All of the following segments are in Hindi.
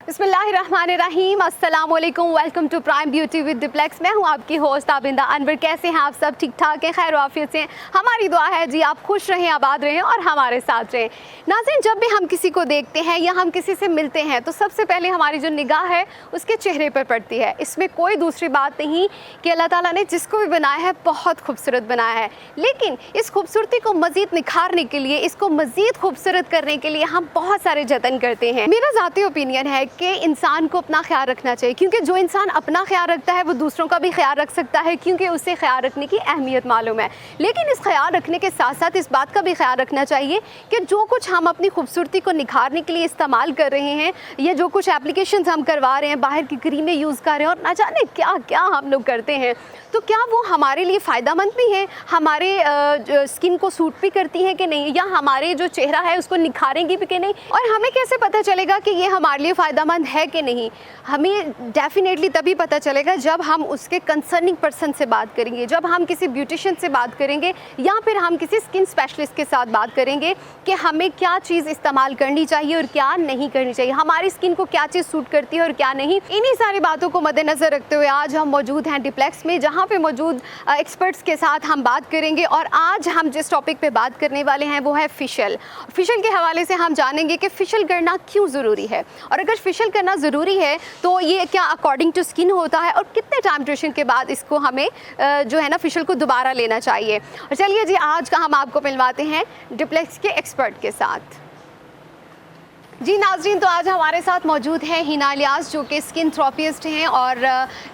बिस्मिल्लाहिर्रहमानिर्रहीम, अस्सलाम वालेकुम, welcome to Prime Beauty with Diplex. मैं हूं आपकी होस्ट आबिंदा अनवर। कैसे हैं आप सब? ठीक ठाक हैं, खैर वाफियत से? हमारी दुआ है जी आप खुश रहें, आबाद रहें और हमारे साथ रहें। नाज़रीन, जब भी हम किसी को देखते हैं या हम किसी से मिलते हैं तो सबसे पहले हमारी जो निगाह है उसके चेहरे पर पड़ती है। इसमें कोई दूसरी बात नहीं कि अल्लाह ताला ने जिसको भी बनाया है बहुत खूबसूरत बनाया है, लेकिन इस खूबसूरती को मज़ीद निखारने के लिए, इसको मज़ीद खूबसूरत करने के लिए हम बहुत सारे जतन करते हैं। मेरा ज़ाती ओपिनियन है कि इंसान को अपना ख्याल रखना चाहिए, क्योंकि जो इंसान अपना ख्याल रखता है वो दूसरों का भी ख्याल रख सकता है, क्योंकि उसे ख्याल रखने की अहमियत मालूम है। लेकिन इस ख्याल रखने के साथ साथ इस बात का भी ख्याल रखना चाहिए कि जो कुछ हम अपनी खूबसूरती को निखारने के लिए इस्तेमाल कर रहे हैं या जो कुछ एप्लीकेशंस हम करवा रहे हैं, बाहर की क्रीमें यूज़ कर रहे हैं और ना जाने क्या क्या हम लोग करते हैं, तो क्या वो हमारे लिए फ़ायदेमंद भी हैं, हमारे स्किन को सूट भी करती हैं कि नहीं, या हमारे जो चेहरा है उसको निखारेंगी भी कि नहीं। और हमें कैसे पता चलेगा कि ये हमारे लिए फ़ायदेमंद है कि नहीं? हमें डेफिनेटली तभी पता चलेगा जब हम उसके कंसर्निंग पर्सन से बात करेंगे, जब हम किसी ब्यूटिशियन से बात करेंगे या फिर हम किसी स्किन स्पेशलिस्ट के साथ बात करेंगे कि हमें क्या चीज़ इस्तेमाल करनी चाहिए और क्या नहीं करनी चाहिए, हमारी स्किन को क्या चीज़ सूट करती है और क्या नहीं। इन्हीं सारी बातों को मद्देनज़र रखते हुए आज हम मौजूद हैं डिप्लेक्स में, जहाँ पे मौजूद एक्सपर्ट्स के साथ हम बात करेंगे। और आज हम जिस टॉपिक पे बात करने वाले हैं वो है फेशियल। फेशियल के हवाले से हम जानेंगे कि फेशियल करना क्यों ज़रूरी है, और अगर फेशियल करना ज़रूरी है तो ये क्या अकॉर्डिंग टू स्किन होता है और कितने टाइम ड्यूरेशन के बाद इसको हमें जो है ना फेशियल को दोबारा लेना चाहिए। और चलिए जी, आज का हम आपको मिलवाते हैं डिप्लेक्स के एक्सपर्ट के साथ। जी नाज़रीन, तो आज हमारे साथ मौजूद हैं हिना इलियास, जो कि स्किन थेरेपिस्ट हैं और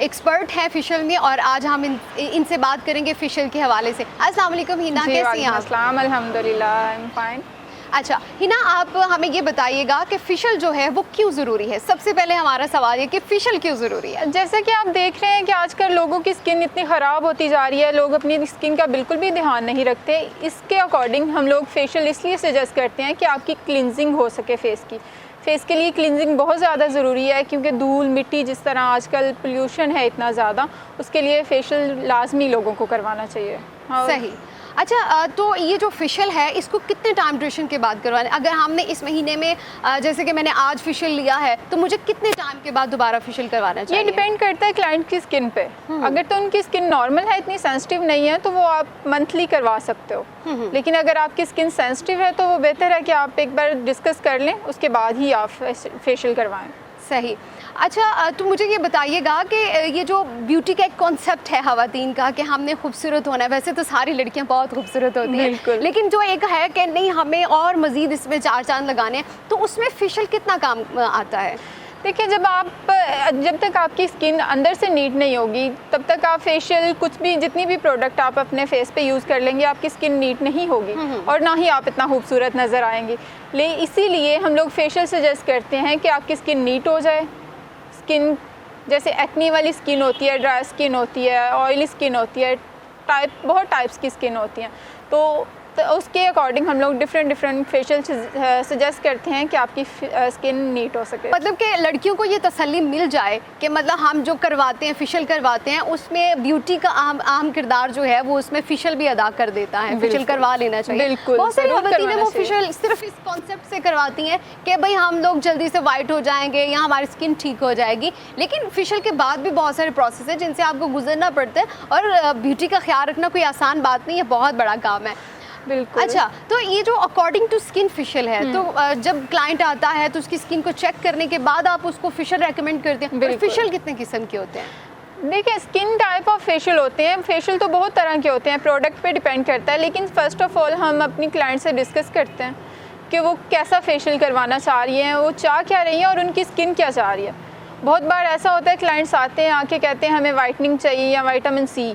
एक्सपर्ट हैं फेशियल में, और आज हम इनसे बात करेंगे फेशियल के हवाले से। अस्सलाम वालेकुम हिना, कैसी हैं आप? अस्सलाम, अल्हम्दुलिल्लाह, आई एम फाइन। अच्छा हिना, आप हमें ये बताइएगा कि फेशियल जो है वो क्यों ज़रूरी है? सबसे पहले हमारा सवाल है कि फेशियल क्यों ज़रूरी है? जैसे कि आप देख रहे हैं कि आजकल लोगों की स्किन इतनी ख़राब होती जा रही है, लोग अपनी स्किन का बिल्कुल भी ध्यान नहीं रखते। इसके अकॉर्डिंग हम लोग फेशियल इसलिए सजेस्ट करते हैं कि आपकी क्लिनजिंग हो सके फेस की। फेस के लिए क्लिनजिंग बहुत ज़्यादा ज़रूरी है, क्योंकि धूल मिट्टी, जिस तरह आजकल पोल्यूशन है इतना ज़्यादा, उसके लिए फेशियल लाजमी लोगों को करवाना चाहिए। सही। अच्छा, तो ये जो फेशियल है इसको कितने टाइम ड्यूरेशन के बाद करवाना है? अगर हमने इस महीने में जैसे कि मैंने आज फेशियल लिया है तो मुझे कितने टाइम के बाद दोबारा फेशियल करवाना चाहिए? ये डिपेंड करता है क्लाइंट की स्किन पे। अगर तो उनकी स्किन नॉर्मल है, इतनी सेंसिटिव नहीं है, तो वो आप मंथली करवा सकते हो। लेकिन अगर आपकी स्किन सेंसिटिव है तो वो बेहतर है कि आप एक बार डिस्कस कर लें, उसके बाद ही आप फेशियल करवाएं। सही। अच्छा, तो मुझे ये बताइएगा कि ये जो ब्यूटी का एक कॉन्सेप्ट है ख़वातीन का कि हमने खूबसूरत होना है, वैसे तो सारी लड़कियां बहुत खूबसूरत होती हैं, लेकिन जो एक है कि नहीं हमें और मज़ीद इसमें चार चांद लगाने हैं, तो उसमें फेशियल कितना काम आता है? देखिए, जब तक आपकी स्किन अंदर से नीट नहीं होगी तब तक आप फेशियल कुछ भी, जितनी भी प्रोडक्ट आप अपने फेस पे यूज़ कर लेंगे, आपकी स्किन नीट नहीं होगी और ना ही आप इतना खूबसूरत नज़र आएंगे। इसीलिए हम लोग फेशियल सजेस्ट करते हैं कि आपकी स्किन नीट हो जाए। स्किन जैसे एक्ने वाली स्किन होती है, ड्राई स्किन होती है, ऑयली स्किन होती है, बहुत टाइप्स की स्किन होती हैं, तो तो उसके अकॉर्डिंग हम लोग डिफरेंट फेशियल सजेस्ट करते हैं कि आपकी स्किन नीट हो सके। मतलब कि लड़कियों को ये तसल्ली मिल जाए कि मतलब हम जो करवाते हैं, फेशियल करवाते हैं, उसमें ब्यूटी का अहम किरदार जो है वो उसमें फेशियल भी अदा कर देता है। फेशियल करवा लेना चाहिए। बिल्कुल, बहुत सारी जरूर खवातीन वो करवाना फेशियल सिर्फ इस कॉन्सेप्ट से करवाती हैं कि भाई हम लोग जल्दी से वाइट हो जाएंगे या हमारी स्किन ठीक हो जाएगी, लेकिन फेशियल के बाद भी बहुत सारे प्रोसेस है जिनसे आपको गुजरना पड़ता है और ब्यूटी का ख्याल रखना कोई आसान बात नहीं है, बहुत बड़ा काम है। बिल्कुल। अच्छा, तो ये जो अकॉर्डिंग टू स्किन फेशियल है, तो जब क्लाइंट आता है तो उसकी स्किन को चेक करने के बाद आप उसको फेशियल रेकमेंड करते हैं। और फेशियल कितने किस्म के होते हैं? देखिए, स्किन टाइप ऑफ फेशियल होते हैं। फेशियल तो बहुत तरह के होते हैं, प्रोडक्ट पे डिपेंड करता है, लेकिन फ़र्स्ट ऑफ ऑल हम अपनी क्लाइंट से डिस्कस करते हैं कि वो कैसा फेशियल करवाना चाह रही हैं, वो चाह क्या रही हैं और उनकी स्किन क्या चाह रही है। बहुत बार ऐसा होता है क्लाइंट्स आते हैं आके कहते हैं हमें वाइटनिंग चाहिए या विटामिन सी,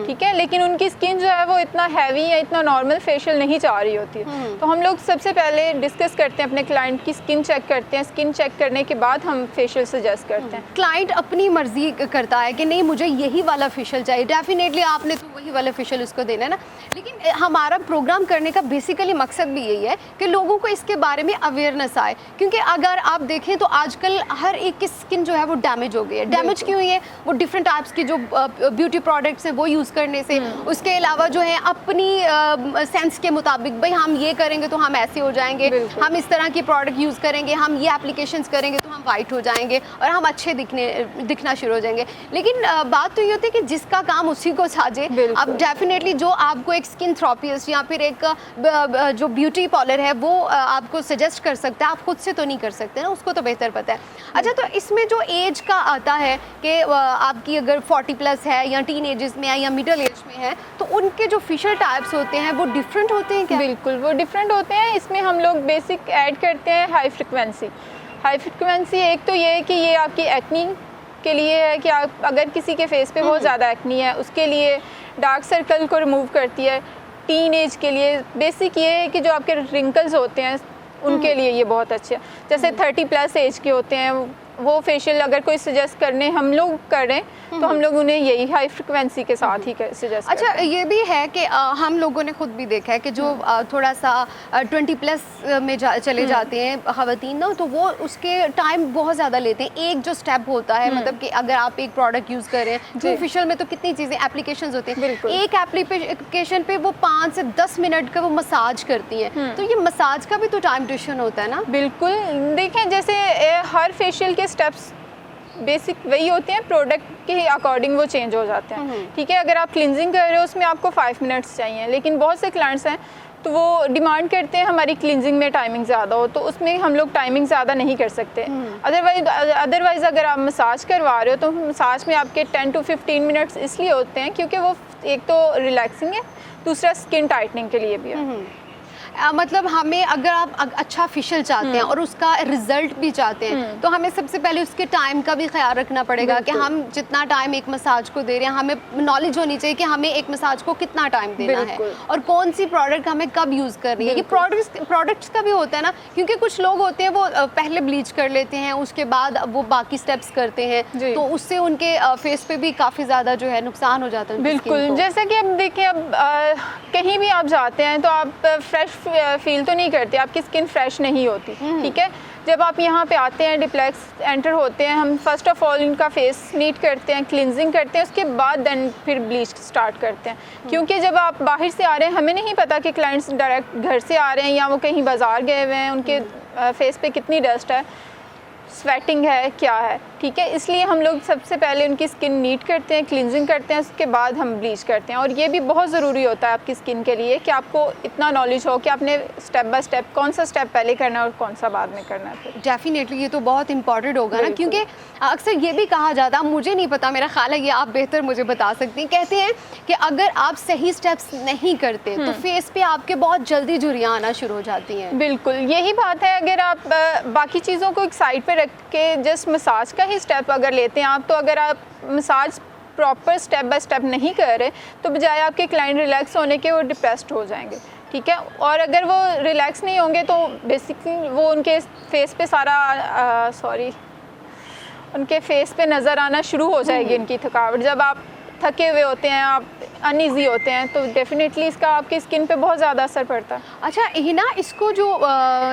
ठीक है, लेकिन उनकी स्किन जो है वो इतना हैवी या इतना नॉर्मल फेशियल नहीं चाह रही होती है। तो हम लोग सबसे पहले डिस्कस करते हैं, अपने क्लाइंट की स्किन चेक करते हैं। स्किन चेक करने के बाद हम फेशियल सजेस्ट करते हैं। क्लाइंट अपनी मर्जी करता है कि नहीं मुझे यही वाला फेशियल चाहिए, डेफिनेटली आपने तो वही वाला फेशियल उसको देना है ना, लेकिन हमारा प्रोग्राम करने का बेसिकली मकसद भी यही है कि लोगों को इसके बारे में अवेयरनेस आए, क्योंकि अगर आप देखें तो आजकल हर एक की स्किन जो है वो डैमेज हो गई है। डैमेज क्यों हुई है? वो डिफरेंट टाइप्स की जो ब्यूटी प्रोडक्ट्स हैं वो यूज़ करने से, उसके अलावा जो है अपनी सेंस के मुताबिक भाई हम ये करेंगे तो हम ऐसे हो जाएंगे, हम इस तरह की प्रोडक्ट यूज़ करेंगे, हम ये एप्लीकेशंस करेंगे तो हम वाइट हो जाएंगे और हम अच्छे दिखना शुरू हो जाएंगे। लेकिन बात तो ये होती है कि जिसका काम उसी को साजे। अब डेफिनेटली जो आपको एक स्किन थेरेपिस्ट या फिर एक जो ब्यूटी पार्लर है वो आपको सजेस्ट कर सकता है, आप खुद से तो नहीं कर सकते ना, उसको तो बेहतर पता है। अच्छा, तो इसमें जो एज का आता है कि आपकी अगर 40 प्लस है या टीन एजेस में है या मिडिल एज में है, तो उनके जो फेशियल टाइप्स होते हैं वो डिफरेंट होते हैं क्या? बिल्कुल, वो डिफरेंट होते हैं। इसमें हम लोग बेसिक ऐड करते हैं हाई फ्रिक्वेंसी। हाई फ्रिक्वेंसी एक तो ये है कि ये आपकी एक्नी के लिए है कि आप अगर किसी के फेस पे बहुत ज़्यादा एक्नी है उसके लिए, डार्क सर्कल को रिमूव करती है। टीन एज के लिए बेसिक ये है कि जो आपके रिंकल्स होते हैं उनके लिए ये बहुत अच्छे है। जैसे 30 प्लस एज के होते हैं वो फेशियल अगर कोई सजेस्ट करने हम लोग करें तो हम लोग उन्हें यही हाई फ्रिक्वेंसी के साथ ही सजेस्ट करते हैं। अच्छा, ये भी है कि हम लोगों ने खुद भी देखा है कि जो थोड़ा सा 20 प्लस में चले जाते हैं खवातीन ना, तो वो उसके टाइम बहुत ज़्यादा लेते हैं। एक जो स्टेप होता है, मतलब कि अगर आप एक प्रोडक्ट यूज़ करें, जो फेशियल में तो कितनी चीज़ें एप्लीकेशंस होती हैं, एक एप्लीकेशन पे वो 5 से 10 मिनट का वो मसाज करती हैं। तो ये मसाज का भी तो टाइम ड्यूरेशन होता है ना? बिल्कुल, देखें जैसे हर फेशियल के स्टेप्स बेसिक वही होते हैं, प्रोडक्ट के अकॉर्डिंग वो चेंज हो जाते हैं। ठीक है, अगर आप क्लिनजिंग कर रहे हो उसमें आपको 5 मिनट्स चाहिए, लेकिन बहुत से क्लाइंट्स हैं तो वो डिमांड करते हैं हमारी क्लिनजिंग में टाइमिंग ज़्यादा हो, तो उसमें हम लोग टाइमिंग ज़्यादा नहीं कर सकते। अदरवाइज़ अगर आप मसाज करवा रहे हो तो मसाज में आपके 10 to 15 मिनट्स इसलिए होते हैं क्योंकि वो एक तो रिलैक्सिंग है, दूसरा स्किन टाइटनिंग के लिए भी है। मतलब हमें अगर आप अच्छा फेशियल चाहते हैं और उसका रिजल्ट भी चाहते हैं तो हमें सबसे पहले उसके टाइम का भी ख्याल रखना पड़ेगा कि हम जितना टाइम एक मसाज को दे रहे हैं, हमें नॉलेज होनी चाहिए कि हमें एक मसाज को कितना टाइम देना है और कौन सी प्रोडक्ट हमें कब यूज़ करनी है। ये प्रोडक्ट्स का भी होता है ना, क्योंकि कुछ लोग होते हैं वो पहले ब्लीच कर लेते हैं, उसके बाद वो बाकी स्टेप्स करते हैं, तो उससे उनके फेस पे भी काफ़ी ज़्यादा जो है नुकसान हो जाता है। बिल्कुल, जैसा कि अब देखिए, अब कहीं भी आप जाते हैं तो आप फ्रेश फील तो नहीं करते, आपकी स्किन फ्रेश नहीं होती। ठीक है, जब आप यहाँ पे आते हैं, डिप्लेक्स एंटर होते हैं, हम फर्स्ट ऑफ ऑल इनका फेस नीट करते हैं, क्लिनजिंग करते हैं, उसके बाद देन फिर ब्लीच स्टार्ट करते हैं। क्योंकि जब आप बाहर से आ रहे हैं, हमें नहीं पता कि क्लाइंट्स डायरेक्ट घर से आ रहे हैं या वो कहीं बाज़ार गए हुए हैं, उनके फेस पे कितनी डस्ट है, स्वेटिंग है, क्या है। ठीक है, इसलिए हम लोग सबसे पहले उनकी स्किन नीट करते हैं, क्लिनजिंग करते हैं, उसके बाद हम ब्लीच करते हैं। और ये भी बहुत ज़रूरी होता है आपकी स्किन के लिए कि आपको इतना नॉलेज हो कि आपने स्टेप बाय स्टेप कौन सा स्टेप पहले करना है और कौन सा बाद में करना है। डेफिनेटली ये तो बहुत इंपॉर्टेंट होगा ना, क्योंकि अक्सर ये भी कहा जाता, मुझे नहीं पता, मेरा ख्याल है ये आप बेहतर मुझे बता सकती हैं, कहते हैं कि अगर आप सही स्टेप्स नहीं करते तो फेस पे आपके बहुत जल्दी झुर्रियाँ आना शुरू हो जाती हैं। बिल्कुल यही बात है। अगर आप बाकी चीज़ों को एक साइड पे रख के जस्ट मसाज का ही स्टेप अगर लेते हैं आप, तो अगर आप massage proper step by step नहीं कर रहे तो बजाय आपके क्लाइंट रिलैक्स होने के वो डिप्रेस्ड हो जाएंगे। ठीक है, और अगर वो रिलैक्स नहीं होंगे तो बेसिकली वो उनके फेस पे सारा उनके फेस पे नज़र आना शुरू हो जाएगी उनकी थकावट। जब आप थके हुए होते हैं, आप अनईजी होते हैं, तो डेफिनेटली इसका आपकी स्किन पे बहुत ज़्यादा असर पड़ता है। अच्छा हिना, इसको जो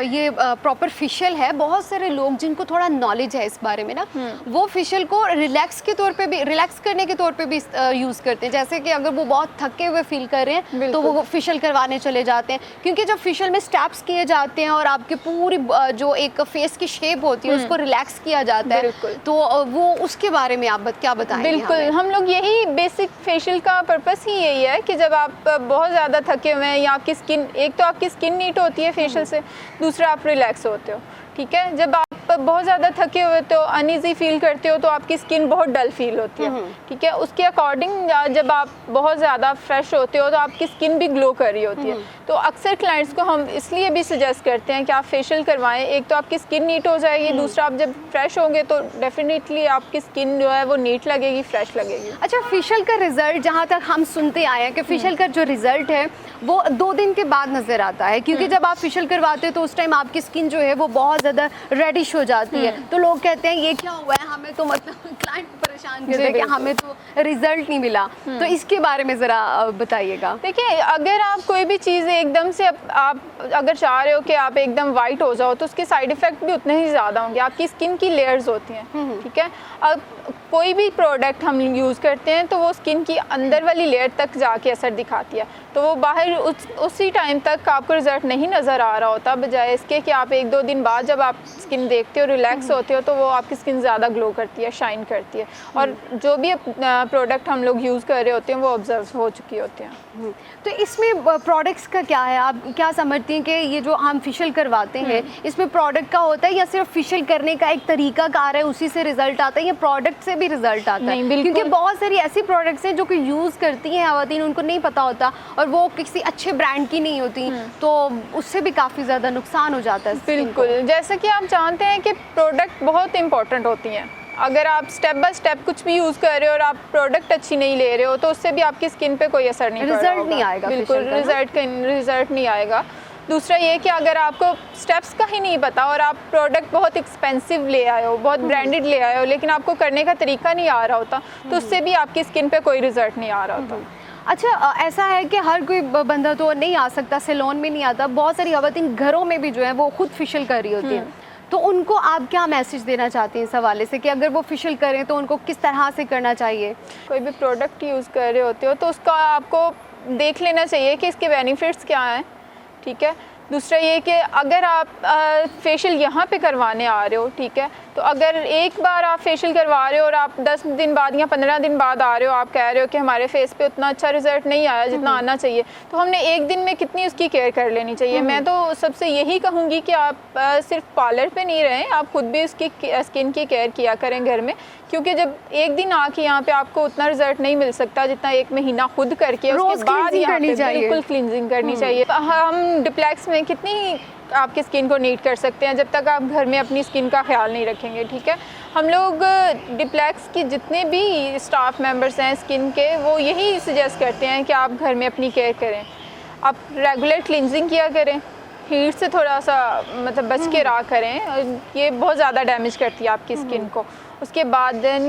ये प्रॉपर फेशियल है, बहुत सारे लोग जिनको थोड़ा नॉलेज है इस बारे में ना, वो फेशियल को रिलैक्स के तौर पे भी, रिलैक्स करने के तौर पे भी यूज़ करते हैं। जैसे कि अगर वो बहुत थके हुए फील कर रहे हैं तो वो फेशियल करवाने चले जाते हैं, क्योंकि जब फेशियल में स्टेप्स किए जाते हैं और आपके पूरी जो एक फेस की शेप होती है उसको रिलैक्स किया जाता है, तो वो उसके बारे में आप क्या बताएंगे? बिल्कुल, हम लोग यही बेसिक फेशियल का पर्पस ही यही है कि जब आप बहुत ज़्यादा थके हुए हैं या आपकी स्किन, एक तो आपकी स्किन नीट होती है फेशियल से, दूसरा आप रिलैक्स होते हो, ठीक है। जब आप बहुत ज़्यादा थके हुए तो अनईजी फील करते हो तो आपकी स्किन बहुत डल फील होती है, ठीक है। उसके अकॉर्डिंग जब आप बहुत ज़्यादा फ्रेश होते हो तो आपकी स्किन भी ग्लो कर रही होती है। तो अक्सर क्लाइंट्स को हम इसलिए भी सजेस्ट करते हैं कि आप फेशियल करवाएं, एक तो आपकी स्किन नीट हो जाएगी, दूसरा आप जब फ्रेश होंगे तो डेफिनेटली आपकी स्किन जो है वो नीट लगेगी, फ्रेश लगेगी। अच्छा, फेशियल का रिजल्ट जहाँ तक हम सुनते आए हैं कि फेशियल का जो रिजल्ट है वो 2 दिन के बाद नज़र आता है, क्योंकि जब आप फेशियल करवाते हो तो उस टाइम आपकी स्किन जो है वो बहुत ज़्यादा रेडिश हो जाती है, तो लोग कहते हैं ये क्या हुआ है, हमें तो मतलब क्लाइंट परेशान करते हैं कि हमें तो रिजल्ट नहीं मिला। तो इसके बारे में ज़रा बताइएगा। देखिए, अगर आप कोई भी चीज़ एकदम से आप अगर चाह रहे हो कि आप एकदम वाइट हो जाओ तो उसके साइड इफ़ेक्ट भी उतने ही ज़्यादा होंगे। आपकी स्किन की लेयर्स होती हैं, ठीक है। अब कोई भी प्रोडक्ट हम यूज़ करते हैं तो वो स्किन की अंदर वाली लेयर तक जाके असर दिखाती है, तो वो बाहर उसी टाइम तक आपको रिजल्ट नहीं नज़र आ रहा होता, बजाय इसके कि आप 1-2 दिन बाद जब आप स्किन देखते हो, रिलैक्स होते हो, तो वो आपकी स्किन ज़्यादा ग्लो करती है, शाइन करती है, और जो भी प्रोडक्ट हम लोग यूज़ कर रहे होते हैं वो ऑब्जर्व हो चुकी होती हैं। तो इसमें प्रोडक्ट्स का क्या है, आप क्या समझती हैं कि ये जो हम फेशियल करवाते हैं इसमें प्रोडक्ट का होता है या सिर्फ फेशियल करने का एक तरीका कार है उसी से रिजल्ट आता है, या प्रोडक्ट से भी रिजल्ट आता है? क्योंकि बहुत सारी ऐसी प्रोडक्ट्स हैं जो कि यूज़ करती हैं खवातीन, उनको नहीं पता होता और वो किसी अच्छे ब्रांड की नहीं होती, तो उससे भी काफ़ी ज़्यादा नुकसान हो जाता है। बिल्कुल, जैसा कि आप जानते हैं कि प्रोडक्ट बहुत इंपॉर्टेंट होती हैं। अगर आप स्टेप बाय स्टेप कुछ भी यूज़ कर रहे हो और आप प्रोडक्ट अच्छी नहीं ले रहे हो तो उससे भी आपकी स्किन पे कोई असर नहीं पड़ रहा होगा, रिजल्ट नहीं आएगा। बिल्कुल रिजल्ट नहीं आएगा। दूसरा ये कि अगर आपको स्टेप्स का ही नहीं पता और आप प्रोडक्ट बहुत एक्सपेंसिव ले आए हो, बहुत ब्रांडेड ले आए हो, लेकिन आपको करने का तरीका नहीं आ रहा होता, तो उससे भी आपकी स्किन पे कोई रिजल्ट नहीं आ रहा होता। अच्छा, ऐसा है कि हर कोई बंदा तो नहीं आ सकता, सैलून में नहीं आता, बहुत सारी खवातीन घरों में भी जो है वो खुद फेशियल कर रही होती हैं, तो उनको आप क्या मैसेज देना चाहती हैं इस हवाले से कि अगर वो फेशियल करें तो उनको किस तरह से करना चाहिए? कोई भी प्रोडक्ट यूज़ कर रहे होते हो तो उसका आपको देख लेना चाहिए कि इसके बेनिफिट्स क्या हैं, ठीक है। दूसरा ये कि अगर आप फेशियल यहाँ पे करवाने आ रहे हो, ठीक है, तो अगर एक बार आप फेशियल करवा रहे हो और आप 10 दिन बाद या 15 दिन बाद आ रहे हो, आप कह रहे हो कि हमारे फेस पे उतना अच्छा रिजल्ट नहीं आया जितना आना चाहिए, तो हमने एक दिन में कितनी उसकी केयर कर लेनी चाहिए। मैं तो सबसे यही कहूँगी कि आप सिर्फ पार्लर पे नहीं रहें, आप खुद भी उसकी स्किन की केयर किया करें घर में, क्योंकि जब एक दिन आके यहाँ पे आपको उतना रिजल्ट नहीं मिल सकता जितना एक महीना खुद करके उसके बाद यहाँ पे बिल्कुल क्लींजिंग करनी चाहिए। हम डिप्लेक्स में कितनी आपकी स्किन को नीट कर सकते हैं जब तक आप घर में अपनी स्किन का ख्याल नहीं रखेंगे, ठीक है। हम लोग डिप्लेक्स की जितने भी स्टाफ मेंबर्स हैं स्किन के, वो यही सजेस्ट करते हैं कि आप घर में अपनी केयर करें, आप रेगुलर क्लींजिंग किया करें, हीट से थोड़ा सा मतलब बच के रहा करें, ये बहुत ज़्यादा डैमेज करती है आपकी स्किन को। उसके बाद देन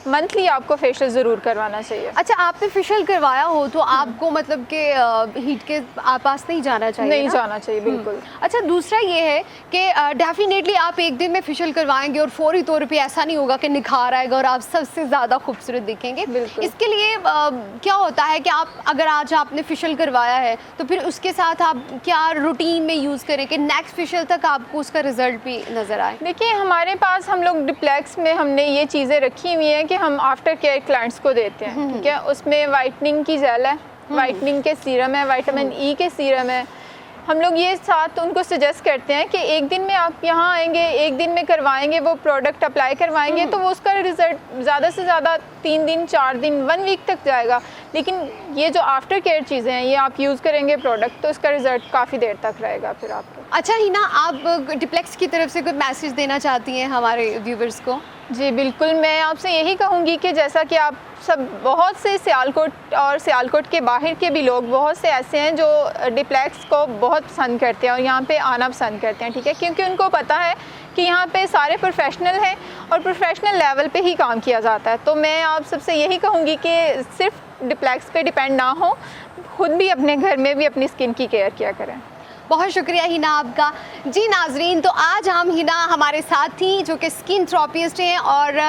मंथली आपको फेशियल ज़रूर करवाना चाहिए। अच्छा, आपने फेशियल करवाया हो तो आपको मतलब कि हीट के पास नहीं जाना चाहिए? नहीं जाना चाहिए, बिल्कुल। अच्छा, दूसरा ये है कि डेफिनेटली आप एक दिन में फेशियल करवाएंगे और फौरी तौर पे ऐसा नहीं होगा कि निखार आएगा और आप सबसे ज़्यादा खूबसूरत दिखेंगे। इसके लिए क्या होता है कि आप अगर आज आपने फेशियल करवाया है तो फिर उसके साथ आप क्या रूटीन में यूज़ करें कि नेक्स्ट फेशियल तक आपको उसका रिजल्ट भी नज़र आए? देखिए, हमारे पास हम लोग डिप्लेक्स में हमने ये चीज़ें रखी हुई हैं कि हम आफ्टर केयर क्लाइंट्स को देते हैं, ठीक है। उसमें वाइटनिंग की जेल है, वाइटनिंग के सीरम है, विटामिन ई के सीरम है। हम लोग ये साथ उनको सजेस्ट करते हैं कि एक दिन में आप यहाँ आएंगे, एक दिन में करवाएंगे, वो प्रोडक्ट अप्लाई करवाएंगे तो वो उसका रिजल्ट ज़्यादा से ज़्यादा 3 दिन 4 दिन 1 वीक तक जाएगा। लेकिन ये जो आफ्टर केयर चीज़ें हैं ये आप यूज़ करेंगे प्रोडक्ट तो इसका रिजल्ट काफ़ी देर तक रहेगा फिर आपको। अच्छा हिना, आप डिप्लेक्स की तरफ से कोई मैसेज देना चाहती हैं हमारे व्यूवर्स को? जी बिल्कुल, मैं आपसे यही कहूँगी कि जैसा कि आप सब बहुत से सियालकोट और सियालकोट के बाहर के भी लोग बहुत से ऐसे हैं जो डिप्लेक्स को बहुत पसंद करते हैं और यहाँ पे आना पसंद करते हैं, ठीक है, क्योंकि उनको पता है कि यहाँ पे सारे प्रोफेशनल हैं और प्रोफेशनल लेवल पे ही काम किया जाता है। तो मैं आप सबसे यही कहूँगी कि सिर्फ डिप्लेक्स पे डिपेंड ना हो, खुद भी अपने घर में भी अपनी स्किन की केयर किया करें। बहुत शुक्रिया हिना आपका। जी नाजरीन, तो आज हम हिना हमारे साथ थी जो कि स्किन थेरेपिस्ट हैं और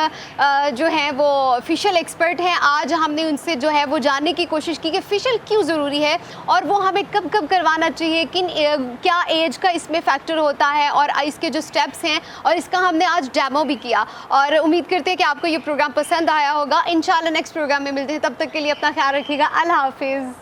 जो हैं वो फेशियल एक्सपर्ट हैं। आज हमने उनसे जो है वो जानने की कोशिश की कि फेशियल क्यों ज़रूरी है और वो हमें कब कब करवाना चाहिए, क्या एज का इसमें फैक्टर होता है और इसके जो स्टेप्स हैं, और इसका हमने आज डेमो भी किया। और उम्मीद करते हैं कि आपको ये प्रोग्राम पसंद आया होगा। इंशाल्लाह नेक्स्ट प्रोग्राम में मिलते हैं, तब तक के लिए अपना ख्याल रखिएगा। अल्लाह हाफिज़।